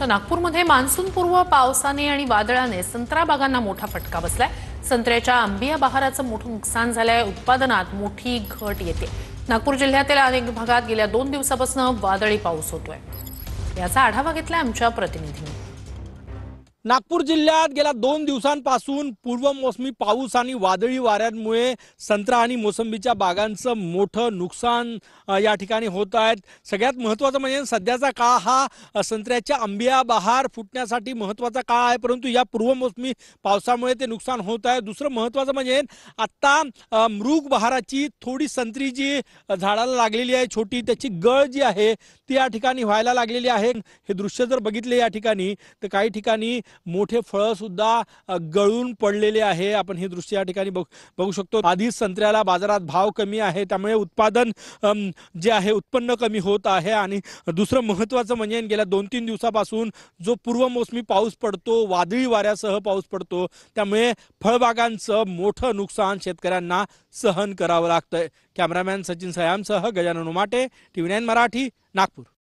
तर नागपूरमध्ये मान्सूनपूर्व पावसाने आणि वादळाने संत्रा बागांना मोठा फटका बसलाय। संत्र्याच्या आंबिया बहाराचं मोठं नुकसान झालंय। उत्पादनात मोठी घट येते। नागपूर जिल्ह्यातील अनेक भागात गेल्या 2 दिवसापासून वादळी पाऊस होतोय। याचा आढावा घेतलाय आमच्या प्रतिनिधींनी। नागपूर जिल्ह्यात गेल्या 2 दिवसांपासून पूर्वमोसमी पाऊस आणि वादळी वाऱ्यांमुळे संत्रा आणि मोसंबीच्या बागांचं मोठं नुकसान या ठिकाणी होत आहे। सगळ्यात महत्त्वाचं म्हणजे सध्याचा काळ हा संत्र्याच्या आंबिया बहार फुटण्यासाठी महत्त्वाचा काळ आहे, परंतु या पूर्वमोसमी पावसामुळे ते नुकसान होत आहे। दुसरं महत्त्वाचं म्हणजे आता मृग बहाराची थोडी संत्री जी झाडाला लागलेली आहे छोटी, त्याची गळ जी आहे ती या ठिकाणी व्हायला लागलेली आहे। हे दृश्य जर बघितले या ठिकाणी तर काही ठिकाणी मोठे फळ सुद्धा गळून पडलेले आहे। आपण हे दृश्य या ठिकाणी बघू शकतो। आधीच संत्र्याला बाजारात भाव कमी आहे, त्यामुळे उत्पादन जे आहे उत्पन्न कमी होत आहे। आणि दुसरं महत्त्वाचं म्हणजे गेल्या 2-3 दिवसापासून जो पूर्वमोसमी पाऊस पडतो, वादळी वाऱ्यासह पाऊस पडतो, त्यामुळे फळबागांचं मोठं नुकसान शेतकऱ्यांना सहन करावं लागतंय। कॅमेरामॅन सचिन सयामसह गजानन उमाटे, TV9 मराठी, नागपूर।